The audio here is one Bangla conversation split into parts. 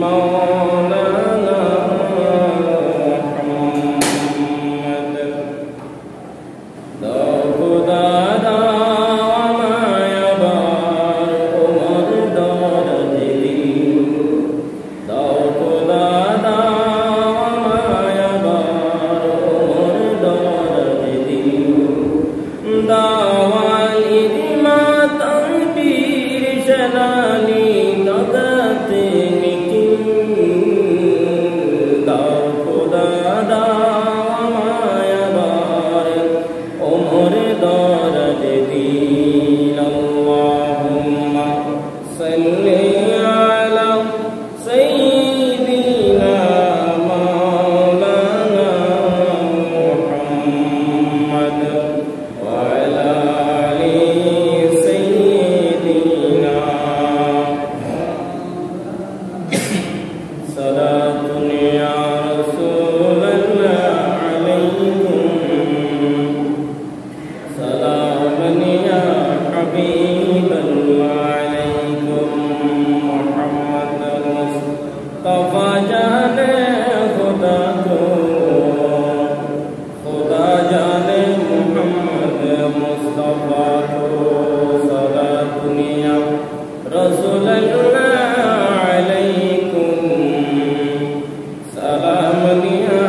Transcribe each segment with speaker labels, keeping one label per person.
Speaker 1: مولانا محمد দাও খোদা দাও আমায় আবার তোমার দরদে দিল দাও খোদা দাও আমায় আবার তোমার দরদে দিল দাওয়ালি মাতার পীর শনানি দাদাতে নিকিল দাও খোদা দাও আমায় আবার ওমর দরদে দিল আল্লাহুম্মা সাল্লি আলা সাইয়্যিদিনা মাওলানা মুহাম্মদ ওয়া আলা আলি সাইয়্যিদিনা সালাতুন ইয়া রাসূলাল্লাহ আলাইকুম سلاما يا حبيب الله عليكم محمد المصطفى जाने खुदा को खुदा जाने मोहम्मद मुस्तफा को सदा दुनिया रसूल अल्लाह अलैकुम सलाम या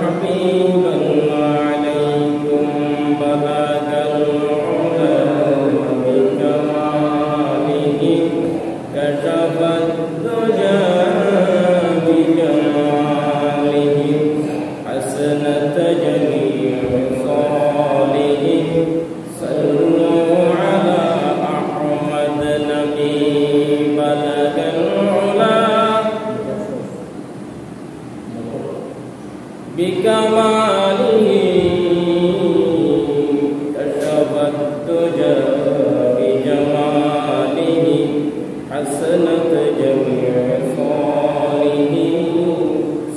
Speaker 1: हबीब अल्लाह अलैकुम बलग العلا بكماله كشف الدجى بجماله حسنت جميع خصاله صلوا على أحمد نبي بلغ العلا بكماله كشف الدجى بجماله حسنت جميع خصاله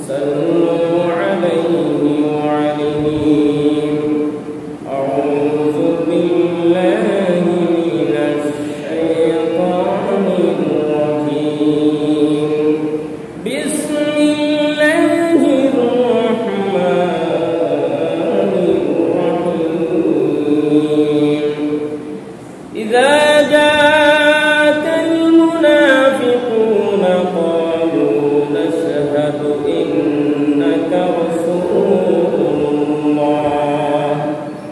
Speaker 1: صلوا عليه وعليهم أعوذ بالله من الشيطان الرجيم بسم الله الرحمن الرحيم إذا جاءك المنافقون قالوا نشهد إنك رسول الله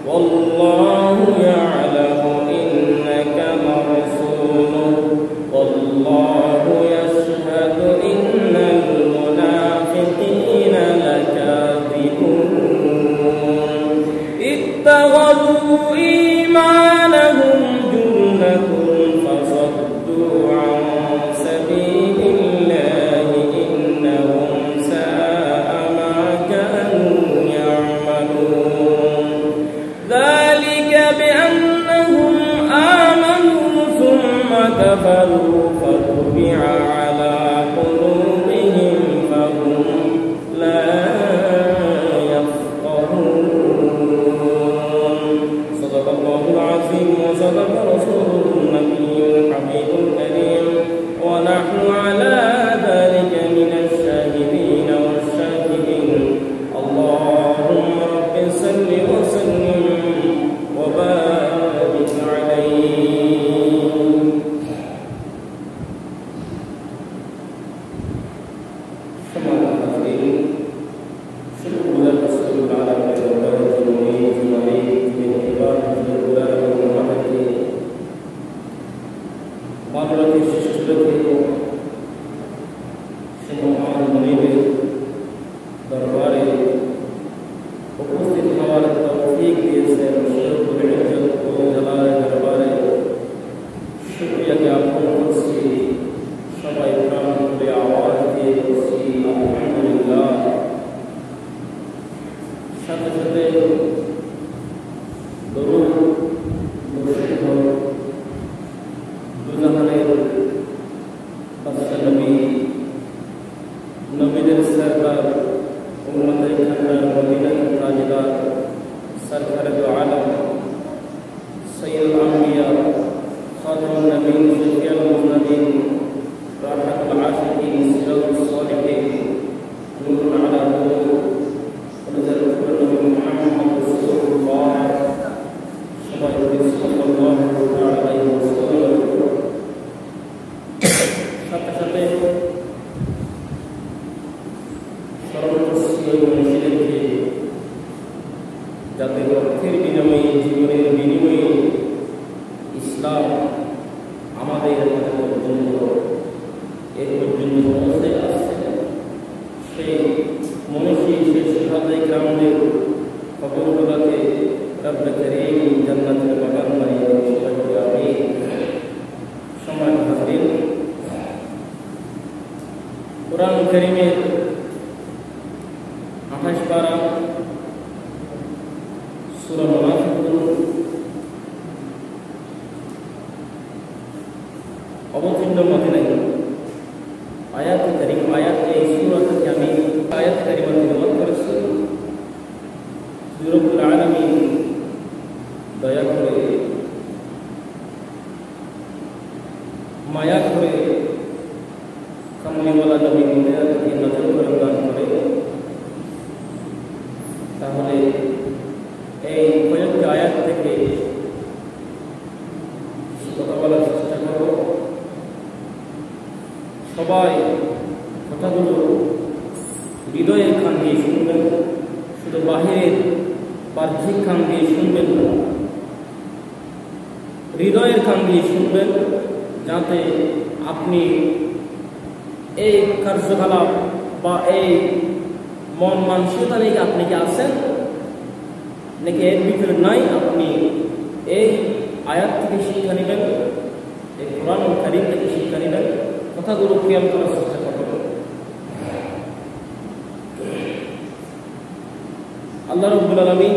Speaker 1: والله يعلم إنك لرسوله والله يشهد إن المنافقين لكاذبون اتخذوا إيمانهم جنة فصدوا عن سبيل الله إنهم ساء ما كانوا يعملون ذلك بأنهم آمنوا ثم كفروا فطبع على قلوبهم فهم لا يفقهون صدق الله العظيم وصدق رسوله النبي الحبيب الكريم ونحن على ذلك من الشاهدين والشاكرين اللهم رب صل وسلم وبارك عليه কুরআন কারীমের 28 পারা সূরা মুনাফিকুন অবতীর্ণ মদিনায় আয়াত কারীম এই সূরা থেকে আমি আয়াত কারীমা তিলাওয়াত করেছি। রব্বুল আলামিন দয়া করে মায়া করে কামলিওয়ালা নবী মদিনাকে নজর করে দান করে, তাহলে এই কয়েকটি আয়াত থেকে কথা বলার চেষ্টা করব। সবাই কথাগুলো হৃদয়ের কান দিয়ে শুনবেন, শুধু বাহিরের বাহ্যিক কান দিয়ে শুনবেন না, হৃদয়ের কান দিয়ে শুনবেন, যাতে আপনি এই কার্যকলাপ বা এই মন মানসিকতা নিয়ে আপনি কি আছেন নাকি এর ভিতরে নাই, আপনি এই আয়াত থেকে শিক্ষা নেবেন, এই কুরআন কারীম থেকে শিক্ষা নেবেন, কথাগুলো খেয়াল করার চেষ্টা করবেন। আল্লাহ রাব্বুল আলামিন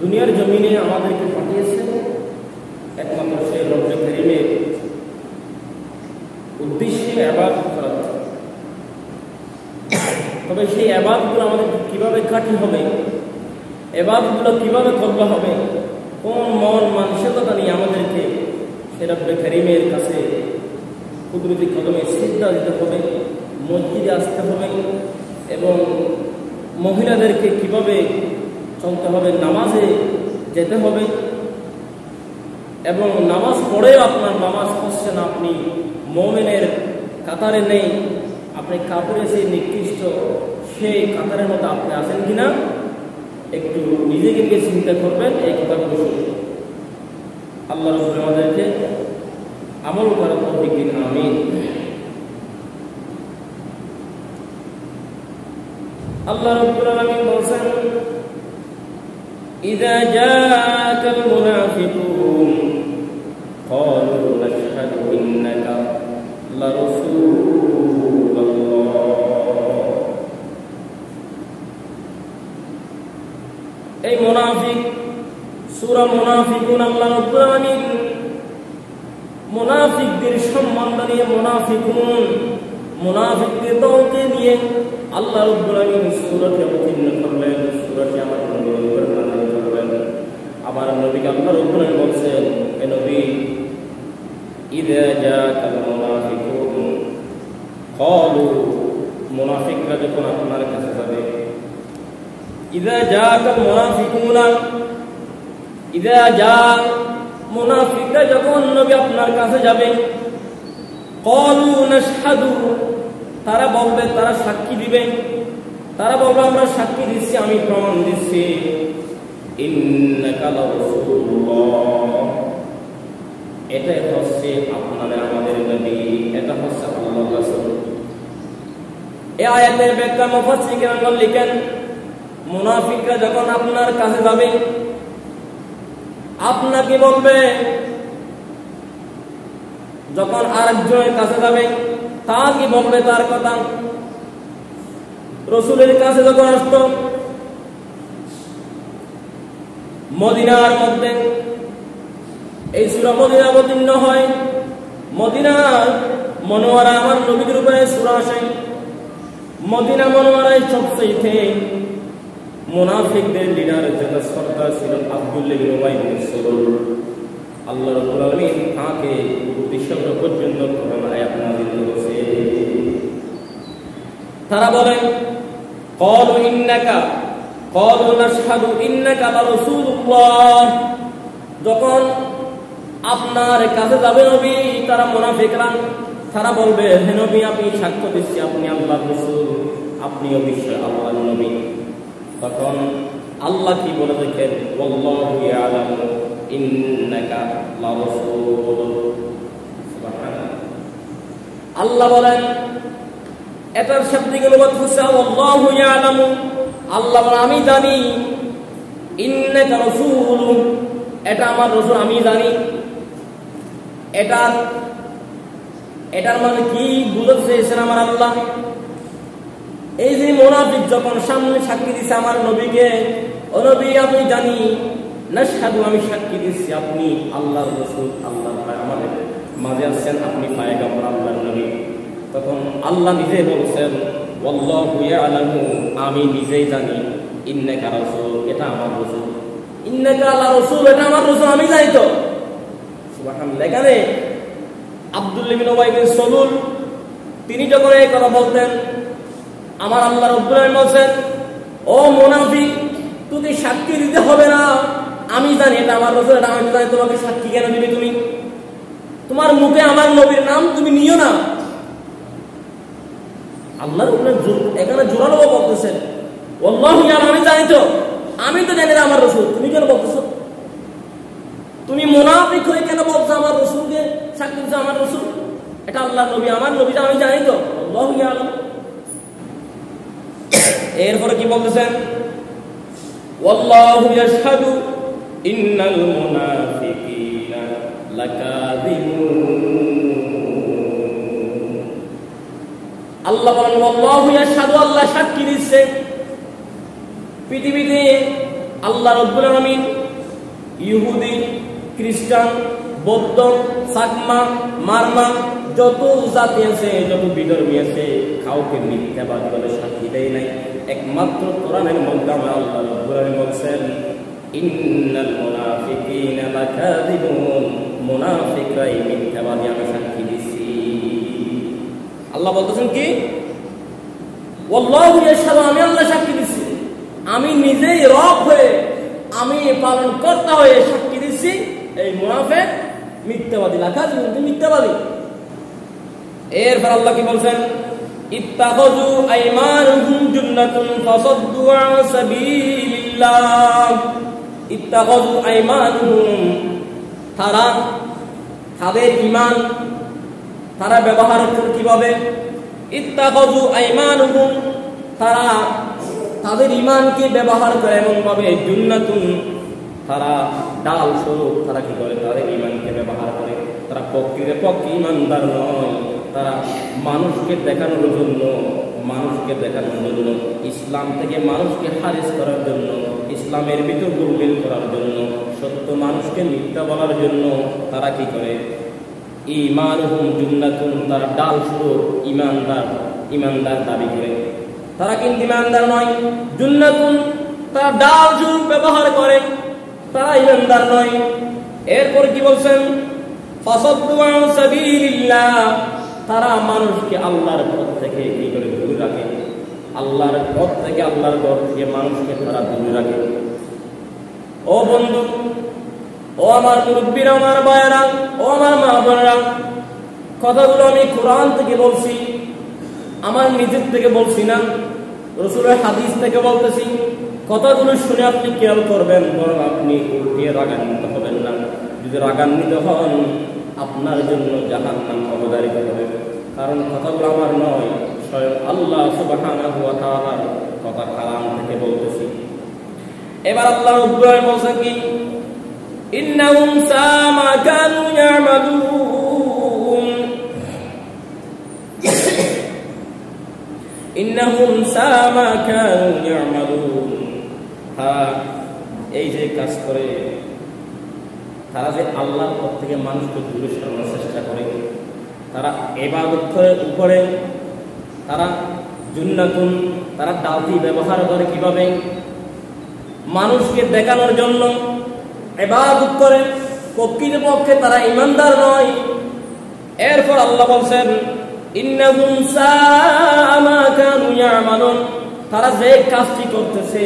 Speaker 1: দুনিয়ার জমিনে আমাদেরকে পাঠিয়েছেন একমাত্র সেই রব্বুল কারীমের উদ্দেশ্যে ইবাদত করার। তবে সেই ইবাদতগুলো আমাদের কিভাবে কাটতে হবে, ইবাদতগুলো কিভাবে করতে হবে, কোন মন মানসিকতা নিয়ে আমাদেরকে সেই রব্বুল কারীমের কাছে কুদরতি কদমে সিজদা দিতে হবে, মসজিদে আসতে হবে, এবং মহিলাদেরকে কিভাবে চলতে হবে, নামাজে যেতে হবে, এবং নামাজ পড়েও আপনার নামাজ পড়ছেন, আপনি মুমিনের কাতারে নেই, আপনি কাফিরের সেই নিকৃষ্ট সেই কাতারের মধ্যে আপনি আছেন কিনা একটু নিজেকে চিন্তা করবেন। এই কথাগুলো শুনে আল্লাহ রাব্বুল আমাদেরকে আমল করার তৌফিক দিন, আমিন। আল্লাহ রাব্বুল আলামিন বলেন, ইযা জাআকাল মুনাফিকুন ক্বালু নাশহাদু ইন্নাকা লারাসূলুল্লাহ। এই মুনাফিক সূরা মুনাফিকুন আল্লাহ রাব্বুল আলামিন মুনাফিকদের সম্বন্ধ নিয়ে মুনাফিকদের দলকে নিয়ে আল্লাহ রাব্বুল আলামিন সূরাটি অবতীর্ণ করলেন, সূরাটি আমার নবীর উপর নাযিল করলেন। আবার নবীকে আল্লাহ রাব্বুল আলামিন বলেন, হে নবী, ইযা জাআকাল মুনাফিকুন ক্বালু, মুনাফিকরা যখন আপনার কাছে যাবে, ইযা জাআকাল মুনাফিকুনা, ইযা জা, মুনাফিকরা যখন নবী আপনার কাছে যাবে, ক্বালু নাশহাদু, তারা বলবে, তারা সাক্ষী দিবে, তারা বলবে আমরা সাক্ষী দিচ্ছি, আমি প্রমাণ দিচ্ছি, ইন্নাকা লারাসূলুল্লাহ, এটা হচ্ছে আপনাদের আমাদের নবী, এটা হচ্ছে আল্লাহর রাসূল। এই আয়াতের ব্যাখ্যা মুফাসসিরগণ লিখেন, মুনাফিকরা যখন আপনার কাছে যাবে আপনাকে বলবে, যখন আরেকজনের কাছে যাবে তা কি বলবে তার কথা। রাসূলের কাছে যখন আসতো মদিনার মধ্যে, এই সূরা মদিনা অবতীর্ণ হয়, মদিনার মনোয়ারা আমার নবীর উপরে সূরা আসে। মদিনা মনোয়ারায় সবচেয়ে মুনাফিকদের লিডার যারা সরদার ছিল আব্দুল্লাহ ইবনে উবাই ইবনে সালুল। আল্লাহ রাব্বুল আলামিন তাকে উদ্দেশ্য পর্যন্ত কোরআন আয়াত নাযিল করেছে। তারা বলে, ক্বালু ইন্নাকা, ক্বালু নাশহাদু ইন্নাকা লারাসূলুল্লাহ, যখন আপনার কাছে যাবে নবী, তারা মুনাফিকরা তারা বলবে, হে নবী, আপনি সাক্ষ্য দিচ্ছি আপনি আল্লাহর রাসূল, আপনি অবশ্যই আল্লাহর নবী। তখন আল্লাহ কি বলে দেখেন, ওয়াল্লাহু ইয়ালামু ইন্নাকা লারাসূল। সুবহানাল্লাহ। আল্লাহ বলেন, এটার শাব্দিক অনুবাদ হচ্ছে আল্লাহু ইয়ালামু, আল্লাহ বলেন আমি জানি, ইন্নাকা রাসূল, এটা আমার রাসূল আমি জানি। এটার এটার মানে কি বুঝাতে চেয়েছেন আমার আল্লাহ? এই যে মুনাফিক যখন সামনে সাক্ষী দিছে আমার নবীকে, ও নবী আপনি জানি নাশহাদু, আমি সাক্ষী দিচ্ছি আপনি আল্লাহর রাসূল, আল্লাহর আমাদের মাঝে আছেন, আপনি পয়গম্বর আল্লাহর নবী। তখন আল্লাহ নিজে বলছেন ওয়াল্লাহু ইয়ালামু, আমি নিজেই জানি, ইন্নাকা রাসূল, এটা আমার রাসূল, ইন্নাকা আলা রাসূল, এটা আমার রাসূল, আমি জানি তো। সুবহানাল্লাহ। এখানে আব্দুল্লাহ বিন উবাই বিন সালুল তিনি যখন এই কথা বলতেন, আমার আল্লাহ রাব্বুল আলামিন বলেন ও মুনাফিক, তুই সাক্ষী দিতে হবে না, আমি জানি এটা আমার রাসূল, এটা আমি জানি, তোমাকে সাক্ষী কেন দিবি তুমি? তোমার মুখে আমার নবীর নাম তুমি নিও না। আল্লাহর উপরে এখানে জোরালো বলতেছেন আল্লাহু ইয়ালামু, আমি জানি তো, আমি তো জানি আমার রাসূল, তুমি কেন বলতেছো? তুমি মুনাফিক হয়ে কেন বলছো আমার রাসূলকে সাক্ষী দিছো আমার রাসূল? এটা আল্লাহর নবী, আমার নবীটা আমি জানি তো, আল্লাহু ইয়ালামু। এরপরে কি বলতেছেন? ওয়াল্লাহু ইয়াশহাদু ইন্নাল মুনাফিকিনা লাকাযিবুন। আল্লাহ বলেন ওয়াল্লাহু ইয়াশহাদু, আল্লাহ সাক্ষী দিচ্ছে। পৃথিবীতে আল্লাহ রাব্বুল আলামিন ইহুদি, খ্রিস্টান, বৌদ্ধ, চাকমা, মারমা, যত জাতি আছে, যত বিধর্মী আছে, কাউকে মিথ্যাবাদী বলে সাক্ষী দেয় নাই। একমাত্র কোরআনের মধ্যে আমার আল্লাহ রাব্বুল আলামিন বলেন ইন্নাল মুনাফিকিনা লাকাযিবুন, মুনাফিকরাই মিথ্যাবাদী, আমি সাক্ষী দিছি। আল্লাহ বলতেছেন কি? ওয়াল্লাহু ইয়াশহাদু, আমি আল্লাহ সাক্ষী দিছি, আমি নিজেই রব হয়ে, আমি পালন কর্তা হয়ে সাক্ষী দিচ্ছি, এই মুনাফিক মিথ্যাবাদী, লাকাযিবুন, মিথ্যাবাদী। এরপর আল্লাহ কি বলছেন? ইত্তাখাযু আইমানুহুম জুন্নাতুন ফাসাদ্দু আন সাবিলিল্লাহ। ইত্তাখাযু আইমানুহুম, তাদের ঈমান তারা ব্যবহার করে কিভাবে? ইত্তাখাযু আইমানুহুম, তাদের ঈমানকে ব্যবহার করে এমন ভাবে, জুন্নাতুন, তারা ডাল স্বরূপ, তারা কি করে? তাদের ঈমানকে ব্যবহার করে। তারা পক্ষে ঈমানদার নয়, তারা মানুষকে দেখানোর জন্য, ইসলাম থেকে মানুষকে খারিজ করার জন্য, ইসলামের ভিতর দুর্বল করার জন্য, সত্য মানুষকে মিথ্যা বলার জন্য তারা কি করে? ঈমানুহুম জুন্নাতুন, তারা ডাল স্বরূপ ঈমানদার দাবি করে। তারা কিন্তু ঈমানদার নয়। জুন্নাতুন, তারা ডাল স্বরূপ ব্যবহার করে, তারা ঈমানদার নয়। এরপর কি বলছেন? ফাসাদ্দু আন সাবিলিল্লাহ, তারা মানুষকে আল্লাহর পথ থেকে কি করে? দূরে রাখে। আল্লাহর পথ থেকে, আল্লাহর ঘর থেকে মানুষকে তারা দূরে রাখে। ও বন্ধু, ও আমার মুরব্বীরা, আমার ভাইয়েরা, ও আমার মা বোনেরা, কথাগুলো আমি কোরআন থেকে বলছি, আমার নিজের থেকে বলছি না, রাসূলের হাদিস থেকে বলতেছি। কথাগুলো শুনে আপনি খেয়াল করবেন, বরং আপনি উল্টিয়ে রাগান্বিত হবেন না। যদি রাগান্বিত হন, আপনার জন্য জাহান্নাম অবধারিত হবে। কারণ কথাগুলো আমার নয়, স্বয়ং আল্লাহ সুবহানাহু ওয়া তাআলার কথা, কালাম থেকে বলতেছি। এবার আল্লাহ রাব্বুল আলামিন বলেন কি? ইন্নাহুম সাআ মা কানু ইয়ামালুন, ইন্নাহুম সাআ মা কানু ইয়ামালুন। এই যে কাজ করে, তারা যে আল্লাহর পথ থেকে মানুষকে দূরে সরানোর চেষ্টা করে, তারা ইবাদতের উপরে তারা জুন্নাতুন, তারা ডালটি ব্যবহার করে কিভাবে? মানুষকে দেখানোর জন্য ইবাদত করে, প্রকৃতপক্ষে তারা ঈমানদার নয়। এরপর আল্লাহ বলেন ইন্নাহুম সাআ মা কানু ইয়ামালুন, তারা যে কাজটি করতেছে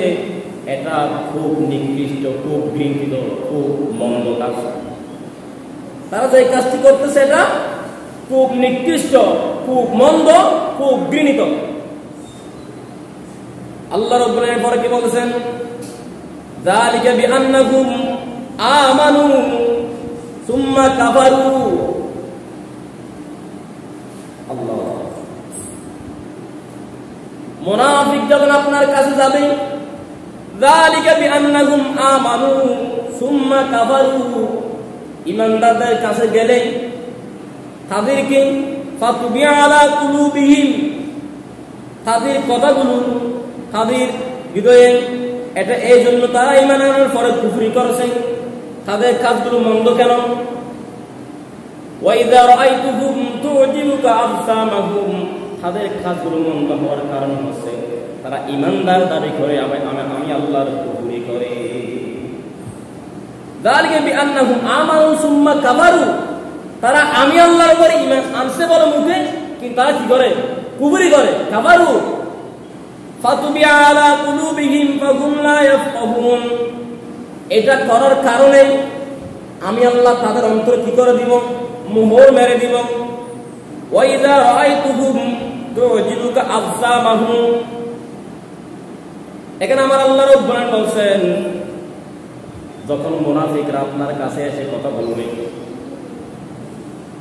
Speaker 1: এটা খুব নিকৃষ্ট, খুব ঘৃণিত, খুব মন্দ কাজ। তারা যে কাজটি করতেছে এটা খুব নিকৃষ্ট, খুব মন্দ, খুব ঘৃণিত। আল্লাহ রাব্বুল আলামিন পরে কি বলেছেন? যালিকা বিআন্নাহুম আমানু সুম্মা কাফারু। আল্লাহ, মুনাফিক যখন আপনার কাছে যাবে, যালিকা বিআন্নাহুম আমানু সুম্মা কাফারু, ঈমানদারদের কাছে গেলে তাদেরকে ফাতুবিয়া আলা কুলুবিহিম, তাদের কথাগুলো তাদের হৃদয়ে, এটা এই জন্য তারা ঈমান আনার পরে কুফরি করেছে। তাদের কাজগুলো মন্দ কেন? ওয়া ইযা রাআইতুহুম তু'জিবুকা আবসামাহুম, তাদের কাজগুলো মন্দ হওয়ার কারণ হচ্ছে তারা ঈমানদার দাবি করে আমি আল্লাহর কুফরি করে। যালিকা বিআন্নাহুম আমানু সুম্মা কাফারু, তারা আমি আল্লাহর উপরে ঈমান আনছে বলে মুখে, কিন্তু তারা কি করে? কুফরি করে, কাফারু। ফাতুবিয়া আলা কুলুবিহিম ফাহুম লা ইয়াফকাহুন, এটা করার কারণে আমি আল্লাহ তাদের অন্তর কি করে দিব? মোহর মেরে দিব। ওয়া ইযা রাআইতুহুম তু'জিবুকা আবসামাহুম, এখানে আমার আল্লাহ রাব্বুল আলামিন বলছেন যখন মুনাফিকরা আপনার কাছে এসে কথা বলবে,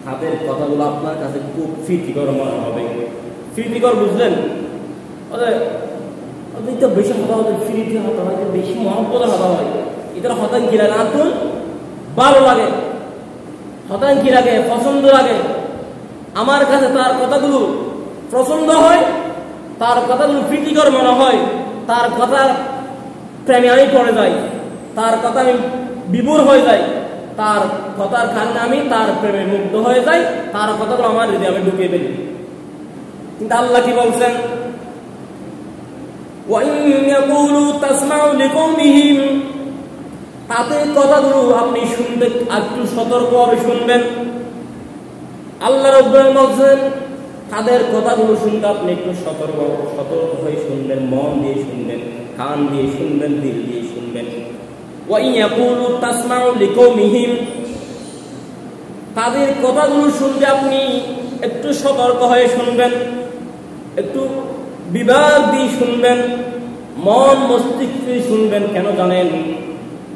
Speaker 1: তাদের কথাগুলো আপনার কাছে খুব ফিটিকর মনে হবে। ফিটিকর বুঝলেন? ওদের বেশি কথা হয়, ফিরিটি হতা হয়, বেশি মহব্বতের হতা হয়। এটা হতান কি লাগে? আতুন ভালো লাগে, হতান কি লাগে? পছন্দ লাগে। আমার কাছে তার কথাগুলো পছন্দ হয়, তার কথাগুলো ফিটিকর মনে হয়, তার কথার প্রেমে আমি পড়ে যাই, তার কথা আমি বিভোর হয়ে যাই, তার কথার কারণে আমি তার প্রেমে মুগ্ধ হয়ে যাই, তার কথাগুলো আমার হৃদয়ে আমি ঢুকিয়ে ফেলি। কিন্তু আল্লাহ কি বলছেন? তাদের কথাগুলো আপনি শুনবেন, একটু সতর্কভাবে শুনবেন। আল্লাহ রাব্বুল আলামিন বলছেন তাদের কথাগুলো শুনতে আপনি একটু সতর্ক হয়ে শুনবেন, মন দিয়ে শুনবেন, কান দিয়ে শুনবেন, দিল দিয়ে শুনবেন। তাদের কথাগুলো শুনতে আপনি একটু সতর্ক হয়ে শুনবেন, একটু বিভাগ দিয়ে শুনবেন, মন মস্তিষ্ক দিয়ে শুনবেন। কেন জানেন?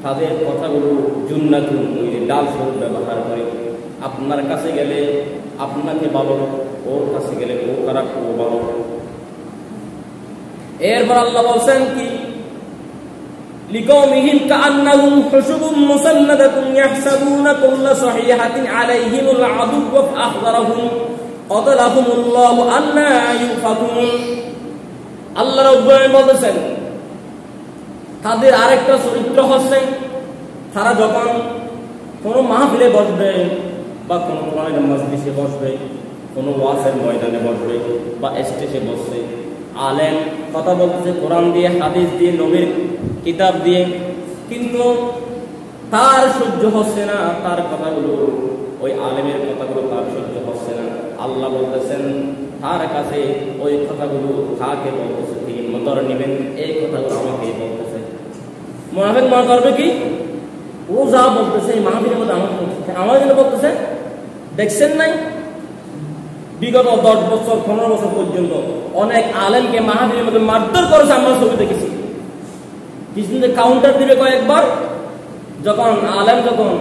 Speaker 1: তাদের কথাগুলো জুন্নাতুন, ওই যে ডাল স্বরূপ ব্যবহার করে। আপনার কাছে গেলে আপনাকে ভালো, ওর কাছে গেলে ও খারাপ, ও ভালো। এরপর আল্লাহ বলছেন কি? লিকাউমিহিম কাআন্নাহুম হুশুবুম মুসান্নাদাতুন ইয়াহসাবুনা কুল্লা সাহিহাতিন আলাইহিমুল আদুওয়া ফাহযারহুম আদালাহুমুল্লাহু আন্না ইউফাকুন। আল্লাহ রাব্বুল আলামিন বলেছেন তাদের আরেকটা চরিত্র হচ্ছে তারা যখন কোনো মাহফিলে বসবে বা কোনো কোরআনের মাজলিসে বসবে, কোনো ওয়াজের ময়দানে বসবে বা স্টেজে বসবে, আলেম কথা বলতেছে কোরআন দিয়ে, হাদিস দিয়ে, নবীর কিতাব দিয়ে, কিন্তু তার সহ্য হচ্ছে না তার কথাগুলো, ওই আলেমের কথাগুলো তার সহ্য হচ্ছে না। আল্লাহ বলতেছেন তার কাছে ওই কথাগুলো কাকে বলতেছে তিনি মতর নেবেন, এই কথাগুলো আমাকে বলতেছে। মুনাফিক মনে করবে কি? ও যা বলতেছে এই মাহফিলের মধ্যে আমার জন্য বলতেছে। দেখছেন নাই বিগত 10 বছর 15 বছর পর্যন্ত অনেক আলেমকে মাহফিলের মধ্যে মারধর করেছে, আমরা ছবি দেখেছি। কিছুদিন কাউন্টার দিবে কয়েকবার, যখন আলেম যখন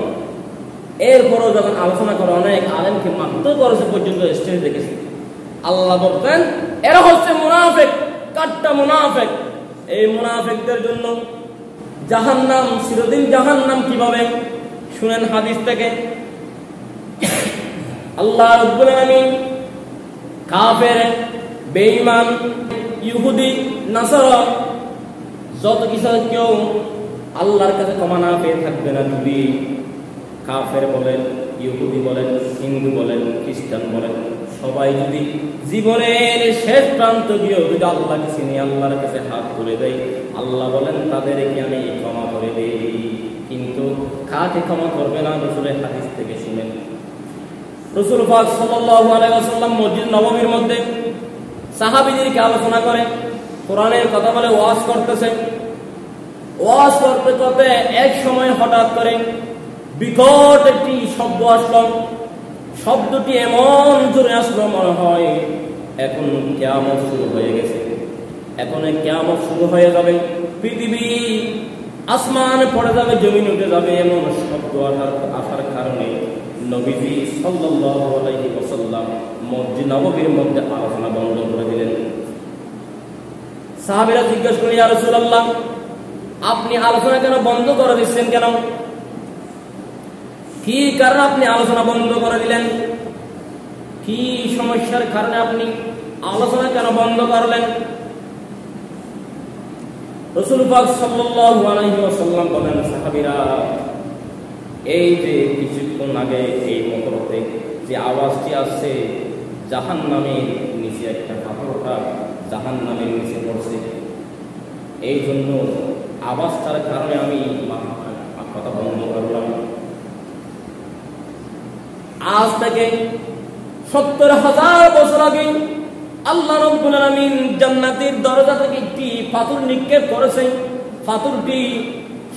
Speaker 1: এরপরও যখন আলোচনা করে অনেক আলেমকে মারধর করেছে পর্যন্ত স্টেজে দেখেছি। আল্লাহ বলতেন এরা হচ্ছে মুনাফিক, কাট্টা মুনাফিক। এই মুনাফিকদের জন্য জাহান্নাম, চিরদিন জাহান্নাম। কিভাবে? শুনেন হাদিস থেকে। আল্লাহ রাব্বুল আলামিন কাফের, বেঈমান, ইহুদি, নাসারা যত কিছু কেউ আল্লাহর কাছে ক্ষমা না পেয়ে থাকবে না। যদি কাফের বলেন, ইহুদি বলেন, হিন্দু বলেন, খ্রিস্টান বলেন, সবাই যদি জীবনের শেষ প্রান্ত গিয়েও যদি আল্লাহকে চিনি, আল্লাহর কাছে হাত তুলে দেয়, আল্লাহ বলেন তাদেরকে আমি ক্ষমা করে দেই। কিন্তু কাকে ক্ষমা করবে না? রাসূলের হাদিস থেকে শুনেন। রাসূল পাক সাল্লাল্লাহু আলাইহি ওয়াসাল্লাম মসজিদ নববীর মধ্যে সাহাবীদেরকে আলোচনা করে, কোরআনের কথা বলে ওয়াজ করতেছে। ওয়াজ করতে করতে এক সময় হঠাৎ করে বিকট একটি শব্দ আসলো। শব্দটি এমন জোরে আসলো মনে হয় এখন কিয়ামত শুরু হয়ে গেছে, এখন কিয়ামত শুরু হয়ে যাবে, পৃথিবী আসমান পড়ে যাবে, জমিন উঠে যাবে। এমন শব্দ আসার কারণে নবীজি সাল্লাল্লাহু আলাইহি ওয়াসাল্লাম মসজিদ নববীর মধ্যে আলোচনা বন্ধ করে দিলেন। সাহাবীরা জিজ্ঞেস করলেন, ইয়া রাসূলুল্লাহ, আপনি আলোচনা কেন বন্ধ করে দিচ্ছেন? কেন, কি কারণ আপনি আলোচনা বন্ধ করে দিলেন? কি সমস্যার কারণে আপনি আলোচনা কেন বন্ধ করলেন? রাসূল পাক সাল্লাল্লাহু আলাইহি ওয়াসাল্লাম বলেন, সাহাবীরা, এই যে কিছুক্ষণ আগে এই মকরতে যে আওয়াজটি আসছে, জাহান্নামের নিচে একটা পাথরটা জাহান্নামের নিচে পড়ছে, এই জন্য আওয়াজটার কারণে আমি কথা বন্ধ করলাম। আজ থেকে 70,000 বছর আগে আল্লাহ রাব্বুল আলামিন জান্নাতের দরজা থেকে একটি পাথর নিক্ষেপ করেছেন। পাথরটি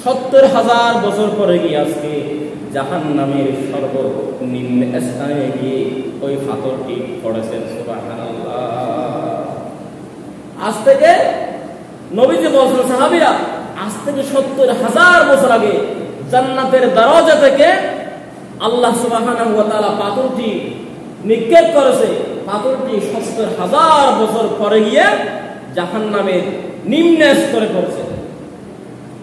Speaker 1: 70,000 বছর পরে গিয়ে আজকে জাহান্নামের সর্বনিম্ন স্থানে গিয়ে ওই পাথরটি পড়েছেন। সুবহানাল্লাহ। আজ থেকে নবীজি বলছেন, সাহাবীরা, আজ থেকে 70,000 বছর আগে জান্নাতের দরজা থেকে আল্লাহ সুবহানাহু ওয়া তাআলা পাথরটি নিক্ষেপ করেছে। পাথরটি 70,000 বছর পরে গিয়ে জাহান্নামের নিম্ন স্তরে পড়ছে,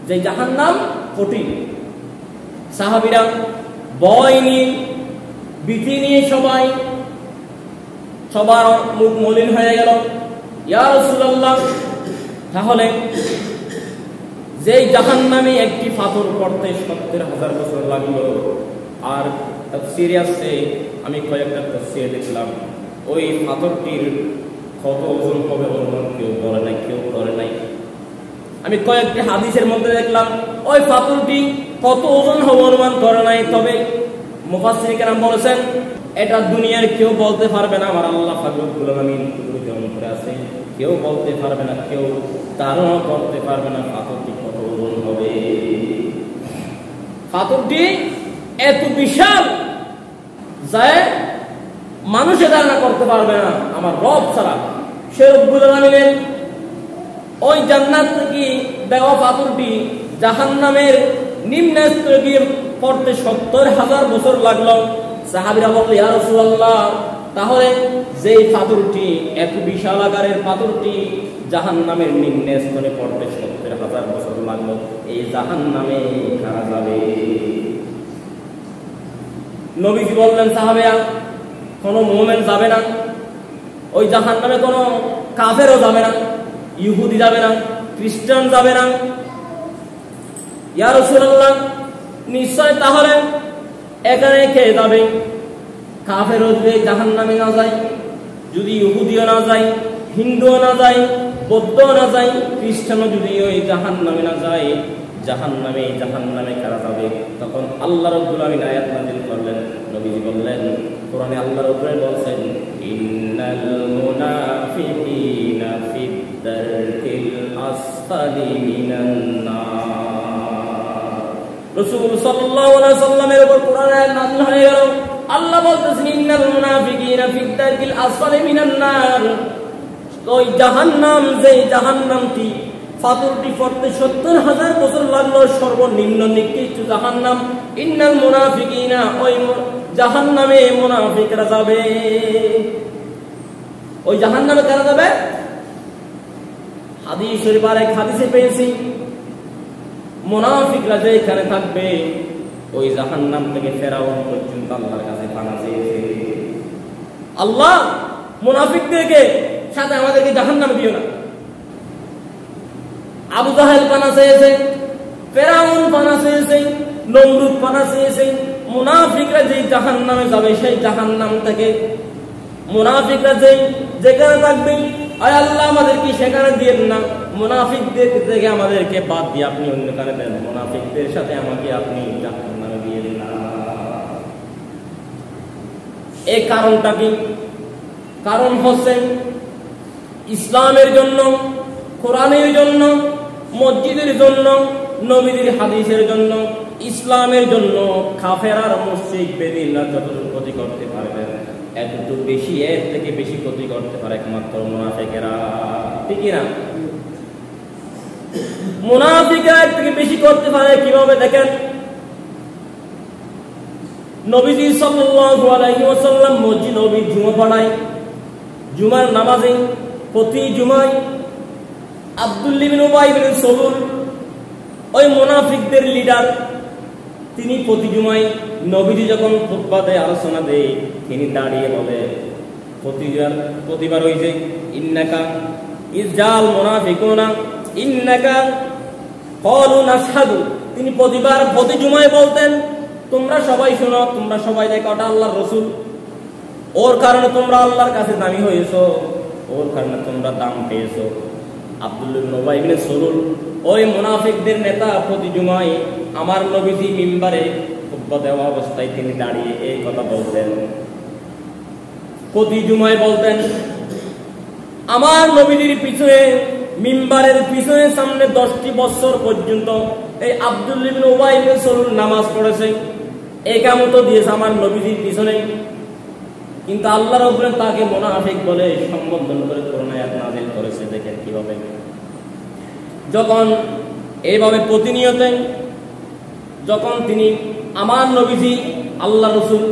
Speaker 1: যে জাহান্নাম কঠিন। সাহাবীরা ভয় নিয়ে, ভীতি নিয়ে সবার মুখ মলিন হয়ে গেল। ইয়া রাসূলুল্লাহ, তাহলে যেই জাহান্নামে একটি পাথর পড়তে 70,000 বছর লাগলো, আর তাফসীরে আছে, আমি কয়েকটা তাফসীর দেখলাম, ওই পাথরটির কত ওজন হবে অনুমান কেউ বলে নাই, কেউ করে নাই। আমি কয়েকটি হাদিসের মধ্যে দেখলাম ওই পাথরটি কত ওজন হবে অনুমান করে নাই। তবে মুফাসসিরিন কেরাম বলেছেন, এটা দুনিয়ার কেউ বলতে পারবে না, আমার আল্লাহ পাক রব্বুল আলামিন কুদরতের উপরে আছে, কেউ বলতে পারবে না, কেউ ধারণা করতে পারবে না পাথরটি কত ওজন হবে। পাথরটি এত বিশাল যে মানুষে ধারণা করতে পারবে না আমার রব ছাড়া। সে রব্বুল আলামিনের ওই জান্নাত থেকে দেওয়া পাথরটি জাহান্নামের নিম্ন স্তরে গিয়ে পড়তে 70,000 বছর লাগলো। সাহাবীরা বলল, ইয়া রাসূলুল্লাহ, তাহলে যেই পাথরটি, এত বিশাল আকারের পাথরটি জাহান্নামের নিম্ন স্তরে পড়তে 70,000 বছর লাগলো, এই জাহান্নামে কারা যাবে? নবীজি বললেন, সাহাবীরা, কোনো মুমিন যাবে না ওই জাহান্নামে, কোনো কাফেরও যাবে না, ইহুদি যাবে না, খ্রিস্টান যাবে না। ইয়া রাসূলুল্লাহ, নিশ্চয় তাহলে এখানে কে যাবে? কাফেরও যদি জাহান্নামে না যায়, যদি ইহুদিও না যায়, হিন্দুও না যায়, বৌদ্ধও না যায়, খ্রিস্টানও যদি ওই জাহান্নামে না যায়, জাহান্নামে কারা যাবে? তখন আল্লাহ রাব্বুল আলামিন আয়াত নাযিল করলেন। নবীজি বললেন, কোরআনে আল্লাহ রাব্বুল আলামিন বলেন, ইন্নাল মুনাফিকিনা ফিদ দারকিল আসফালি মিনান নার। রাসূল সাল্লাল্লাহু আলাইহি ওয়াসাল্লামের উপর কোরআন আয়াত নাযিল হয়ে গেল। আল্লাহ বলতেছেন, ইন্নাল মুনাফিকিনা ফিদ দারকিল আসফালি মিনান নার। ওই জাহান্নাম, যে জাহান্নামটি পাথরটি পড়তে 70,000 বছর লাগলো, সর্বনিম্ন নিকৃষ্ট জাহান্নাম। ইন্নাল মুনাফিকিনা, ওই জাহান্নামে মুনাফিকরা যাবে। ওই জাহান্নামে কারা যাবে? হাদিস শরীফ আরেক হাদিসে পেয়েছি, মুনাফিকরা যেখানে থাকবে ওই জাহান্নাম থেকে ফেরাউন পর্যন্ত আল্লাহর কাছে পানা চেয়েছে, আল্লাহ মুনাফিকদেরকে সাথে আমাদেরকে জাহান্নামে দিও না। আবু জাহেল পানা চেয়েছে, ফেরাউন পানা চেয়েছে, নমরুদ পানা চেয়েছে। মুনাফিকরা যেই জাহান্নামে যাবে, সেই জাহান্নাম থেকে মুনাফিকরা যেখানে থাকবে, আয় আল্লাহ আমাদেরকে সেখানে দিয়েন না, মুনাফিকদের থেকে আমাদেরকে বাদ দিয়ে আপনি অন্য কারণে দেন, মুনাফিকদের সাথে আমাকে আপনি জাহান্নামে দিয়েন না। এই কারণটা কি? কারণ হচ্ছে ইসলামের জন্য, কোরআনের জন্য, মসজিদের জন্য, নবীদের হাদিসের জন্য, ইসলামের জন্য কাফের আর মুশরিক বেদিনরা যতটুকু ক্ষতি করতে পারবে, এতটুকু বেশি, এর থেকে বেশি ক্ষতি করতে পারে একমাত্র মুনাফিকেরা। ঠিক না? মুনাফিকরা এর থেকে বেশি করতে পারে কিভাবে? দেখেন, নবীজি সাল্লাল্লাহু আলাইহি ওয়াসাল্লাম মসজিদ নবী জুমা পড়ায়, জুমার নামাজে প্রতি জুমায় আব্দুল্লাহ ইবনে উবাই ইবনে সালুল, ওই মুনাফিকদের লিডার, তিনি প্রতি জুমায় নবীজি যখন খুতবা দেয়, আলোচনা দেয়, তিনি দাঁড়িয়ে বলে, প্রতিবার ওই যে ইন্নাকা ইজাল মুনাফিকুনা ইন্নাকা ক্বালু নাশহাদু, তিনি প্রতিবার প্রতি জুমায় বলতেন তোমরা সবাই শোনো, তোমরা সবাই দেখো ওটা আল্লাহর রাসূল, ওর কারণে তোমরা আল্লাহর কাছে দামি হয়েছো, ওর কারণে তোমরা দাম পেয়েছো। আব্দুল্লাহ ইবনে উবাই ইবনে সুলুল ওই মুনাফিকদের নেতা প্রতি জুমায় আমার নবীজি মিম্বারে খুতবা দেওয়া অবস্থায় তিনি দাঁড়িয়ে এই কথা বলতেন, প্রতি জুমায় বলতেন। আমার নবীজির পিছনে মিম্বারের পিছনে সামনে 10টি বছর পর্যন্ত এই আব্দুল্লাহ ইবনে উবাই ইবনে সুলুল নামাজ পড়েছে, ইকামত দিয়েছে আমার নবীজির পিছনে। কিন্তু আল্লাহ রাব্বুল আলামিন তাকে মুনাফিক বলে সম্বোধন করে কোরআন আয়াত নাযিল করেছে। দেখেন কিভাবে, যখন এইভাবে প্রতিনিয়ত যখন তিনি আমার নবীজি আল্লাহ রাসূল,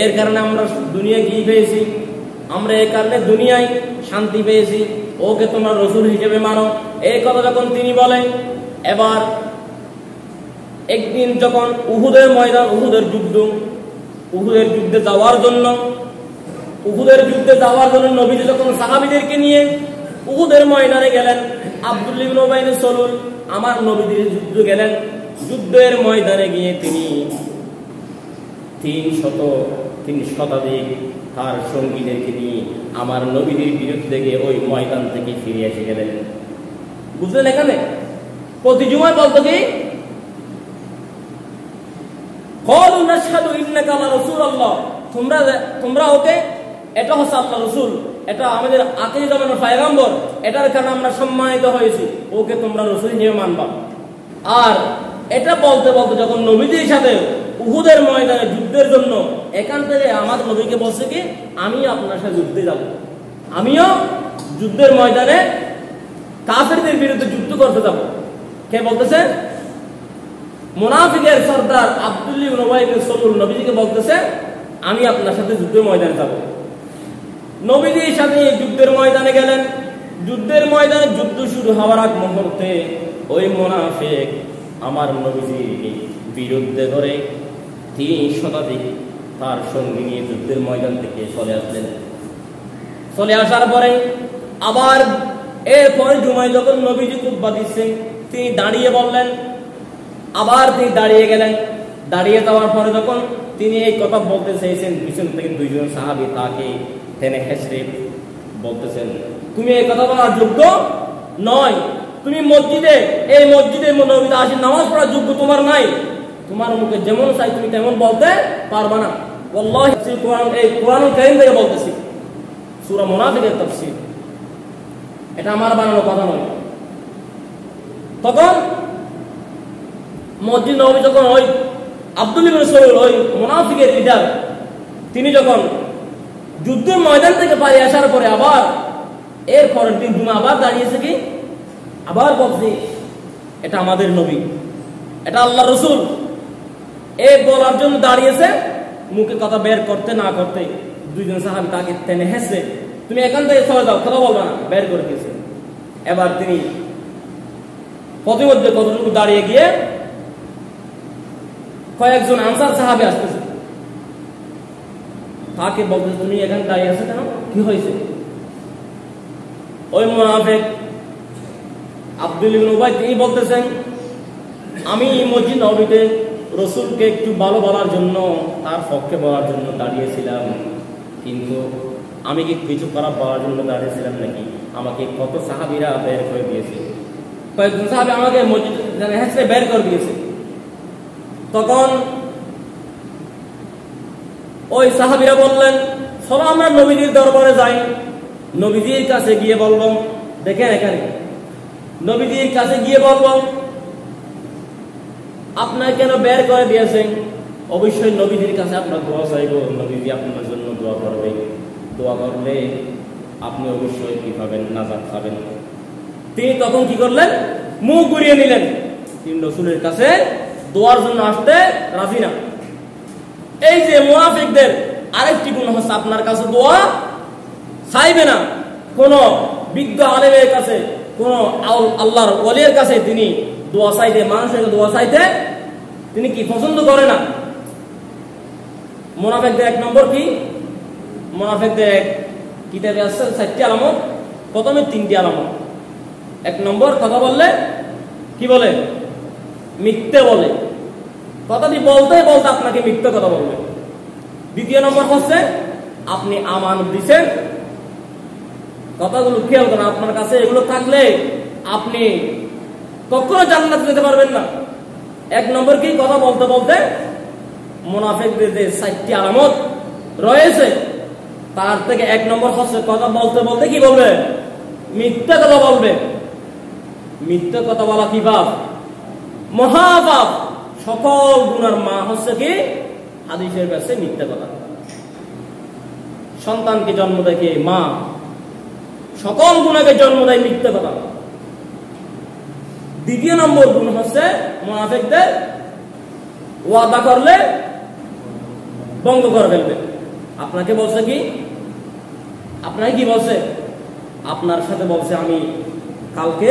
Speaker 1: এর কারণে আমরা দুনিয়ায় কি পেয়েছি, আমরা এই কারণে দুনিয়ায় শান্তি পেয়েছি, ওকে তোমরা রাসূল হিসেবে মানো, এই কথা যখন তিনি বলেন। এবার একদিন যখন উহুদের ময়দান, উহুদের যুদ্ধে যাওয়ার জন্য নবীজি যখন সাহাবীদেরকে নিয়ে উহুদের ময়দানে গেলেন, আব্দুল্লাহ ইবনে উবাই ইবনে সুলুল আমার নবীজির যুদ্ধ গেলেন। যুদ্ধের ময়দানে গিয়ে তিনি 300 শতাধিক তার সঙ্গীদেরকে নিয়ে আমার নবীজির বিরুদ্ধে গিয়ে ওই ময়দান থেকে ফিরে এসে গেলেন। বুঝলেন? এখানে প্রতি জুমায় বলতো কি ক্বালু নাশহাদু ইন্নাকা লা রাসূলুল্লাহ, তোমরা ওকে, এটা হচ্ছে আল্লাহ রাসূল, এটা আমাদের আখির জামানার পয়গম্বর, এটার কারণে আমরা সম্মানিত হয়েছি, ওকে তোমরা রাসূল হিসেবে মানবা। আর এটা বলতে বলতে যখন নবীজির সাথে উহুদের ময়দানে যুদ্ধের জন্য এখান থেকে আমার নবীকে বলছে কি আমি আপনার সাথে যুদ্ধে যাব, আমিও যুদ্ধের ময়দানে কাফেরদের বিরুদ্ধে যুদ্ধ করতে যাব। কে বলতেছে? মুনাফিকের সর্দার আব্দুল্লাহ ইবনে উবাই ইবনে সুলুল নবীজিকে বলতেছে আমি আপনার সাথে যুদ্ধের ময়দানে যাব। নবীজির সাথে যুদ্ধের ময়দানে গেলেন। যুদ্ধের ময়দানে যুদ্ধ শুরু হওয়ার আগ মুহূর্তে ওই মুনাফিক আমার নবীজির বিরুদ্ধে করে 3 শতাধিক তার সঙ্গী নিয়ে যুদ্ধের ময়দান থেকে চলে আসলেন। চলে আসার পরে আবার এরপরে জুমায় যখন নবীজি খুতবা দিচ্ছেন, তিনি দাঁড়িয়ে বললেন, আবার তিনি দাঁড়িয়ে গেলেন। দাঁড়িয়ে যাওয়ার পরে যখন তিনি এই কথা বলতে চেয়েছেন, পিছন থেকে 2 জন সাহাবী তাকে টেনে হেঁচড়ে বলতেছেন তুমি এই কথা বলার যোগ্য নয়, তুমি এই মসজিদে নবীতে আসি নামাজ পড়ার যোগ্য তোমার নাই, তোমার মুখে যেমন চাই তুমি তেমন বলতে পারবা না। আল্লাহ এই কোরআনুল কারীম থেকে বলতেছি, সূরা মুনাফিকের তাফসীর, এটা আমার বানানো কথা নয়। তখন মসজিদ নববী যখন ওই আব্দুল্লাহ ইবনে সুলুল ওই মুনাফিকের লিডার, তিনি যখন যুদ্ধের ময়দান থেকে পালিয়ে আসার পরে আবার এর পরের দিন জুমা আবার দাঁড়িয়েছে কি আবার বলছে এটা আমাদের নবী, এটা আল্লাহর রাসূল, এই বলার জন্য দাঁড়িয়েছে। মুখে কথা বের করতে না করতে 2 জন সাহাবী তাকে টেনে হেঁচড়ে তুমি এখান থেকে চলে যাও, কথা বলবা না, বের করে দিয়েছে। এবার তিনি প্রতিমধ্যে কতটুকু দাঁড়িয়ে গিয়ে কয়েকজন আনসার সাহাবী আসতেছে, তাকে বলতেছে তুমি এখানে দাঁড়িয়ে আছো কেন, কি হয়েছে? ওই মুনাফিক আব্দুল্লাহ ইবনে উবাই তিনি বলতেছেন আমি মসজিদ নববীতে রাসূলকে একটু ভালো বলার জন্য, তার পক্ষে বলার জন্য দাঁড়িয়েছিলাম, কিন্তু আমি কি কিছু খারাপ বলার জন্য দাঁড়িয়েছিলাম নাকি? আমাকে কত সাহাবীরা বের করে দিয়েছে, কয়েকজন সাহাবী আমাকে মসজিদ হেঁচড়ে বের করে দিয়েছে। তখন ওই সাহাবীরা বললেন চলো আমরা নবীজির দরবারে যাই, নবীজির কাছে গিয়ে বলবো, দেখেন এখানে নবীজির কাছে গিয়ে বলবো আপনার কেন বের করে দিয়েছেন, অবশ্যই নবীজির কাছে আপনার দোয়া চাইব, নবীজি আপনার জন্য দোয়া করবে, দোয়া করলে আপনি অবশ্যই কি পাবেন, নাজাত পাবেন। তিনি তখন কি করলেন, মুখ ঘুরিয়ে নিলেন, তিনি রাসূলের কাছে দোয়ার জন্য আসতে রাজি না। এই যে মুনাফিকদের আরেকটি গুণ হচ্ছে আপনার কাছে দোয়া চাইবে না, কোন বিজ্ঞ আলেমের কাছে, কোন আল্লাহর ওলির কাছে তিনি দোয়া চাইতে, মানুষের দোয়া চাইতে তিনি কি পছন্দ করে না। মুনাফিকদের 1 নম্বর কি, মুনাফিকদের কিতাবে আছে 4টি আলামত। প্রথমে 3টি আলামত। 1 নম্বর, কথা বললে কি বলে? মিথ্যে বলে। কথাটি বলতে বলতে আপনাকে মিথ্যে কথা বলবে। 2 নম্বর হচ্ছে আপনি আমানত দিচ্ছেন, কথাগুলো খেয়াল করেন, আপনার কাছে এগুলো থাকলে আপনি কখনো জান্নাতে যেতে পারবেন না। 1 নম্বর কি? কথা বলতে বলতে মুনাফিকদের যে 4টি আলামত রয়েছে তার থেকে 1 নম্বর হচ্ছে কথা বলতে বলতে কি বলবে? মিথ্যা কথা বলবে। মিথ্যা কথা বলা কি পাপ? মহাপাপ। সকল গুনার মা হচ্ছে কি? হাদিসের কাছে মিথ্যা কথা। সন্তানকে জন্ম দেয় কে? মা। সকল গুনাহকে জন্ম দেয় মিথ্যা কথা। 2 নম্বর গুণ হচ্ছে মুনাফিকদের ওয়াদা করলে ভঙ্গ করে ফেলবে। আপনাকে বলছে কি? আপনাকে কি বলছে? আপনার সাথে বলছে আমি কালকে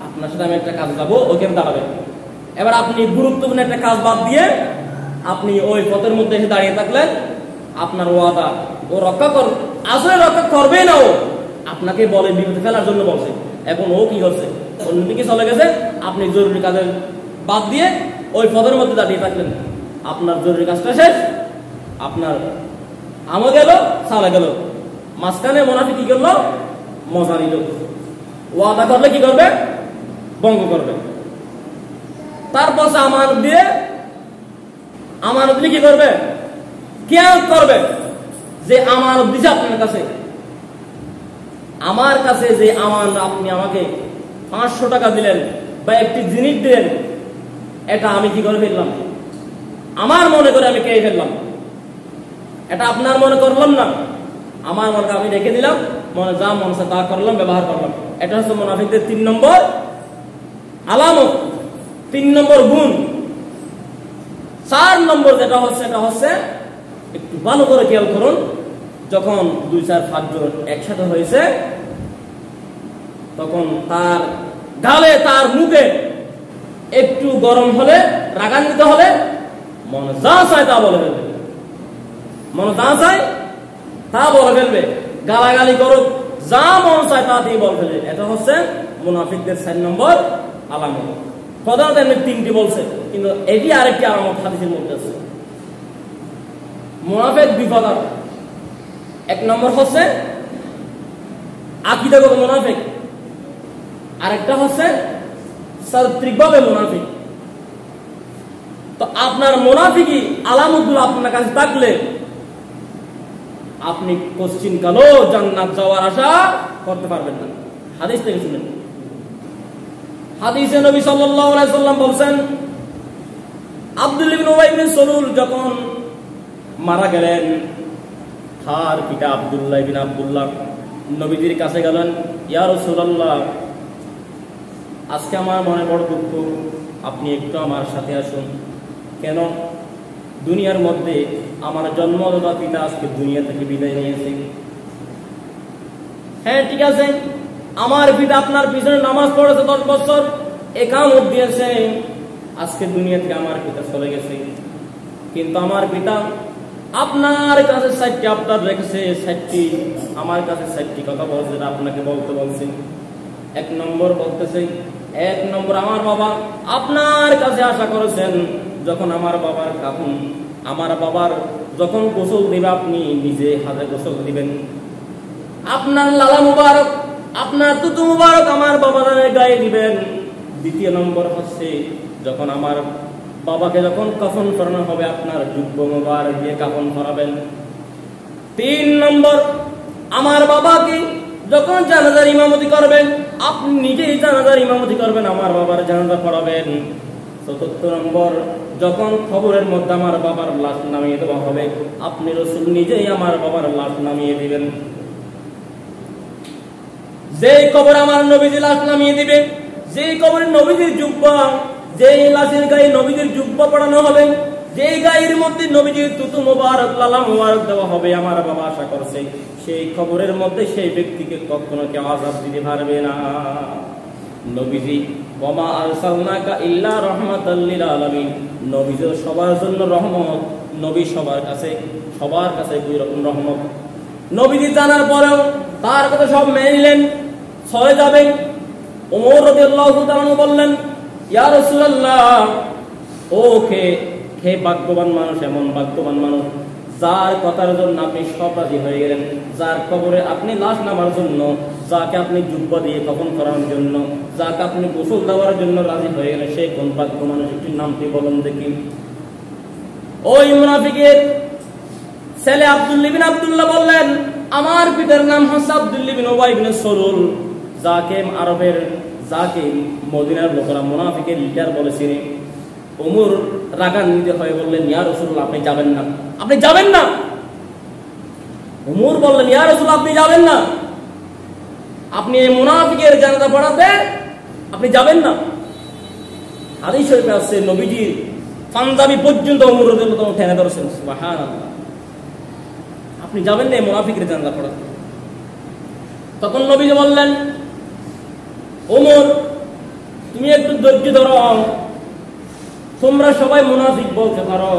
Speaker 1: আপনার সাথে আমি একটা কাজ যাবো, ওইখানে দাঁড়াবেন। এবার আপনি গুরুত্বপূর্ণ একটা কাজ বাদ দিয়ে আপনি ওই পথের মধ্যে এসে দাঁড়িয়ে থাকলেন। আপনার ওয়াদা ও রক্ষা আসলে রক্ষা করবে না, ও আপনাকে বলে বিপদে ফেলার জন্য বলছে। এখন ও কি করছে? অন্যদিকে চলে গেছে। আপনি জরুরি কাজের বাদ দিয়ে ওই পথের মধ্যে দাঁড়িয়ে থাকলেন। আপনার জরুরি কাজটা শেষ, আপনার আমও গেল, সালা গেল। মাঝখানে মুনাফিক কি করলো? মজা নিল। ওয়াদা করলে কি করবে? ভঙ্গ করবে। তারপর আমানত দিয়ে, আমানত দিয়ে কি করবে? কিয়ামত করবে। যে আমানত দিছে আপনার কাছে, আমার কাছে যে আমানত, আপনি আমাকে 500 টাকা দিলেন বা একটি জিনিস দিলেন, এটা আমি কি করে ফেললাম? আমার মনে করে আমি খেয়ে ফেললাম। এটা আপনার মনে করলাম না, আমার মনে আমি রেখে দিলাম, মনে যা মনে তা করলাম, ব্যবহার করলাম। এটা হচ্ছে মুনাফিকদের 3 নম্বর আলামত, 3 নম্বর গুণ। 4 নম্বর যেটা হচ্ছে, এটা হচ্ছে একটু ভালো করে খেয়াল করুন। যখন 2-4-5 জন একসাথে হয়েছে, তখন তার গালে, তার মুখে একটু গরম হলে, রাগান্বিত হলে মনে যা চায় তা বলে ফেলবে। মনে যা চায় তা বলে ফেলবে। গালাগালি করুক, যা মন চায় তা দিয়ে বলে ফেলবে। এটা হচ্ছে মুনাফিকদের 4 নম্বর আলামত। প্রধানত এমনি 3টি বলছে, কিন্তু এটি আরেকটি আলামত হাদিসের মধ্যে আছে। মুনাফিক বিপদার 1 নম্বর হচ্ছে আকীদাগত মুনাফিক, আরেকটা হচ্ছে চারিত্রিকভাবে মুনাফিক। তো আপনার মুনাফিকি আলামতগুলো আপনার কাছে থাকলে আপনি কোশ্চিন কালো জান্নাত যাওয়ার আশা করতে পারবেন না। হাদিস থেকে শুনেন। হাদিসে নবী সাল্লাল্লাহু আলাইহি সাল্লাম বলেন, আব্দুল্লাহ ইবনে উবাই ইবনে সালুল যখন মারা গেলেন, তার পিতা আব্দুল্লাহ ইবনে আব্দুল্লাহ নবীজির কাছে গেলেন, ইয়া রাসূলুল্লাহ, আজকে আমার মনে বড় দুঃখ, আপনি একটু আমার সাথে আসুন। কেন? দুনিয়ার মধ্যে আমার জন্মদাতা পিতা আজকে দুনিয়া থেকে বিদায় নিয়েছে। হ্যাঁ ঠিক আছে, আমার পিতা আপনার পিছনে নামাজ পড়েছে 10 বছর, ইকামত দিয়েছে, আজকে দুনিয়া থেকে আমার পিতা চলে গেছে। কিন্তু আমার পিতা আপনার কাছে 4টি আবদার রেখেছে, 4টি আমার কাছে 4টি কথা বলছে, আপনাকে বলতে বলছি। 1 নম্বর বলতেছে, 1 নম্বর আমার বাবা আপনার কাছে আশা করেছেন, যখন আমার বাবার কাফন, আমার বাবার যখন গোসল দিবে আপনি নিজে হাতে গোসল দিবেন। আপনার লালা মুবারক, আপনার তুতু মুবারক আমার বাবার গায়ে দিবেন। 2 নম্বর হচ্ছে, যখন আমার বাবাকে যখন কাফন করানো হবে, আপনার জুব্ব মুবারক দিয়ে কাফন করাবেন। 3 নম্বর, আমার বাবাকে যখন জানাজার ইমামতি করবেন, আপনি নিজেই জানাজার ইমামতি করবেন, আমার বাবার জানাজা পড়াবেন। 4 নম্বর, যখন কবরের মধ্যে আমার বাবার লাশ নামিয়ে দেওয়া হবে, আপনি রাসূল নিজেই আমার বাবার লাশ নামিয়ে দিবেন। যেই কবর আমার নবীজি লাশ নামিয়ে দিবে, যেই কবরে নবীজির জুব্বা, যেই লাশের গায়ে নবীজির জুব্বা পড়ানো হবে, যেই গায়ের মধ্যে নবীজির তুতু মুবারক, লালা মুবারক দেওয়া হবে, আমার বাবা আশা করছে সেই কবরের মধ্যে সেই ব্যক্তিকে কখনো কেউ আযাব দিতে পারবে না। নবীজি ওয়ামা আরসালনাকা ইল্লা রাহমাতাল লিল আলামিন, নবী সবার জন্য রহমত, নবী সবার কাছে দুই রকম রহমত। নবীজি জানার পরেও তার কথা সব মেনে নিলেন, চলে যাবে। ওমর রাদিয়াল্লাহু তাআলা বললেন, ইয়া রাসূলুল্লাহ, ও কে ভাগ্যবান মানুষ, এমন ভাগ্যবান মানুষ যার কথার জন্য আপনি সব রাজি হয়ে গেলেন, যার কবরে আপনি লাশ নামার জন্য, যাকে আপনি জুব্বা দিয়ে কফন করানোর জন্য, যাকে আপনি গোসল দেওয়ার জন্য রাজি হয়ে গেলেন, সেই কোন ভাগ্য মানুষ, একটি নামটি বলুন দেখি। ওই মুনাফিকের ছেলে আব্দুল্লাহ বিন আব্দুল্লাহ বললেন, আমার পিতার নাম হচ্ছে আব্দুল্লাহ বিন উবাই বিন সলুল, যাকে মদিনার লোকেরা মুনাফিকের লিডার বলেছিল। ওমর রাগান্বিত হয়ে বললেন, ইয়া রাসূলুল্লাহ, আপনি যাবেন না, আপনি যাবেন না। ওমর বললেন, ইয়া রাসূলুল্লাহ, আপনি যাবেন না, আপনি এই মুনাফিকের জানাজা পড়াতে আপনি যাবেন না। হাদিস শরীফে আছে, নবীজির পাঞ্জাবি পর্যন্ত ওমর রাদিয়াল্লাহু তাআলা টেনে ধরেছেন। সুবহানাল্লাহ, আপনি যাবেন না এই মুনাফিকের জানাজা পড়াতে। তখন নবীজি বললেন, ওমর, তুমি একটু ধৈর্য ধরো, তোমরা সবাই মুনাফিক বলতে পারো,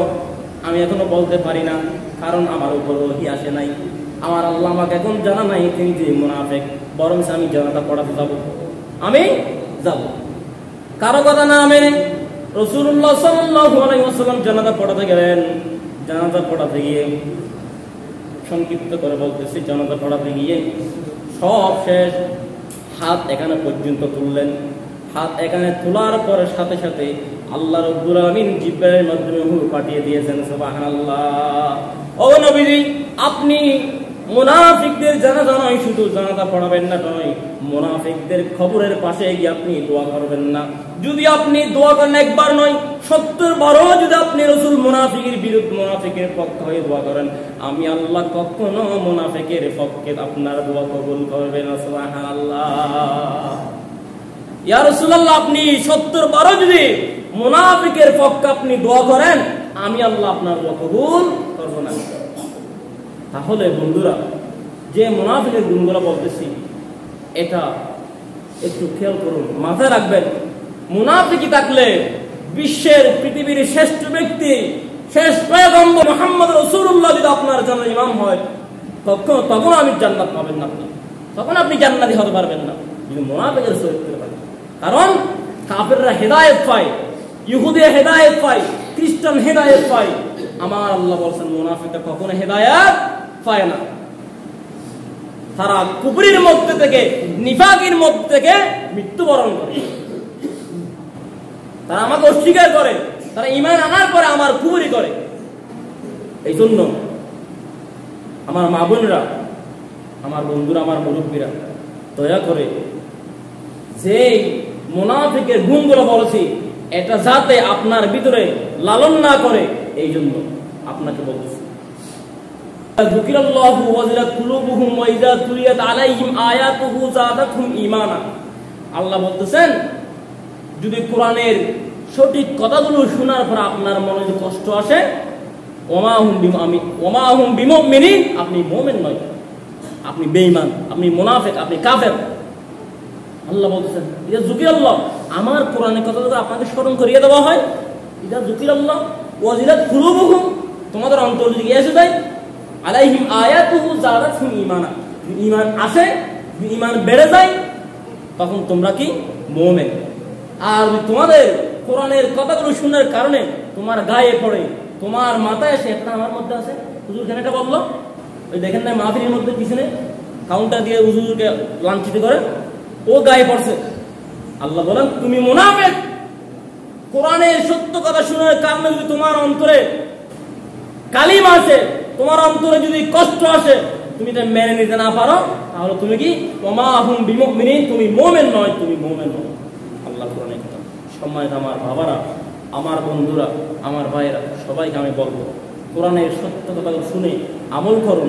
Speaker 1: আমি এখনো বলতে পারি না, কারণ আমার উপর ওহী আসে নাই, আমার আল্লাহ আমাকে এখন জানা নাই তিনি যে মুনাফিক, বরং আমি জানাজা পড়াতে যাব, আমি যাব। কারো কথা না মেনে রাসূলুল্লাহ সাল্লাল্লাহু আলাইহি ওয়াসাল্লাম জানাজা পড়াতে গেলেন। জানাজা পড়াতে গিয়ে, সংক্ষিপ্ত করে বলতেছি, জানাজা পড়াতে গিয়ে সব শেষ, হাত এখানে পর্যন্ত তুললেন। হাত এখানে তোলার পরে সাথে সাথে আল্লাহ রাব্বুল আলামিন জিবরাইলের মাধ্যমে রূহ পাঠিয়ে দিয়েছেন। সুবহানাল্লাহ। ও নবীজি, আপনি মুনাফিকদের জানাজা নয় শুধু জানাজা পড়াবেন না, নয়, মুনাফিকদের খবরের পাশে গিয়ে আপনি দোয়া করবেন না। যদি আপনি দোয়া করেন একবার নয় 70 বারও যদি আপনি রাসূল মুনাফিকের বিরুদ্ধে, মুনাফিকের পক্ষ হয়ে দোয়া করেন, আমি আল্লাহ কখনো মুনাফিকের পক্ষে আপনার দোয়া কবুল করবেন না। সুবহানাল্লাহ। ইয়া রাসূলুল্লাহ, আপনি 70 বারও যদি মুনাফিকের পক্ষে আপনি দোয়া করেন, আমি আল্লাহ আপনার দোয়া কবুল করব না। তাহলে বন্ধুরা, যে মুনাফিকের গুণগুলো বলতেছি, এটা একটু খেয়াল করুন, মাথায় রাখবেন। মুনাফিকি থাকলে বিশ্বের পৃথিবীর শ্রেষ্ঠ ব্যক্তি, শেষ পয়গম্বর মুহাম্মদ রাসূলুল্লাহ যদি আপনার জন্য ইমাম হয়, তখন আমি জান্নাত পাবেন না, তখন আপনি জান্নাতি হতে পারবেন না, যদি মুনাফিকের চরিত্র থাকে। কারণ কাফেররা হেদায়েত পায়, ইহুদিরা হেদায়েত পায়, খ্রিস্টান হেদায়েত পায়, আমার আল্লাহ বলছেন মুনাফিকরা কখনো হেদায়েত পায় না। তারা কুফরির মধ্যে থেকে, নিফাকের মধ্যে থেকে মৃত্যুবরণ করে। তারা আমাকে অস্বীকার করে, তারা ঈমান আনার পরে আমার কুফরি করে। এই জন্য আমার মা বোনরা, আমার বন্ধুরা, আমার মুরব্বীরা, দয়া করে যে মুনাফিকের গুণগুলো বলেছি, এটা যাতে আপনার ভিতরে লালন না করে, এই জন্য আপনাকে বলতেছি। যুকিরাল্লাহু ওয়াজিলাত কুলুবুহুম ওয়া ইযা তুলিয়াত আলাইহিম আয়াতুহু যাদাতহুম ঈমানা। আল্লাহ বলতেছেন, যদি কোরআনের সঠিক কথাগুলো শোনার পর আপনার মনে যদি কষ্ট আসে, ওমা হুম বিমুমিনিন, আপনি মুমিন নয়, আপনি বেঈমান, আপনি মুনাফিক, আপনি কাফের। আল্লাহ বলতেছেন, ইযা যুকিরাল্লাহ, আমার কোরআনের কথা যদি আপনাকে স্মরণ করিয়ে দেওয়া হয়, ইযা যুকিরাল্লাহ ওয়াজিলাত কুলুবুহুম, তোমাদের অন্তর যদি এসে যায়, আলাইহিম আয়াতুহু যাদাতহুম ঈমানা, ঈমান আসে, ঈমান বেড়ে যায়, তখন তোমরা কি মুমিন। আর তোমাদের কোরআনের কথাগুলো শোনার কারণে তোমার গায়ে পড়ে, তোমার মাথায় এসে, এটা আমার মধ্যে আছে, হুজুর কেন এটা বললো, ওই দেখেন না মাহফিলের মধ্যে পিছনে কাউন্টার দিয়ে হুজুরকে লাঞ্ছিত করে, ও গায়ে পড়ছে। আল্লাহ বলেন, তুমি মুনাফিক। কোরআনের সত্য কথা শোনার কারণে যদি তোমার অন্তরে কালিমা আসে, তোমার অন্তরে যদি কষ্ট আসে, তুমি এটা মেনে নিতে না পারো, তাহলে তুমি কি ওমা হুম বিমুমিনিন, তুমি মুমিন নয়, তুমি মুমিন নয়। আল্লাহ কোরআনে কথা। সম্মানিত আমার বাবারা, আমার বন্ধুরা, আমার ভাইয়েরা, সবাইকে আমি বলবো, কোরআনের সত্য কথা শুনে আমল করুন।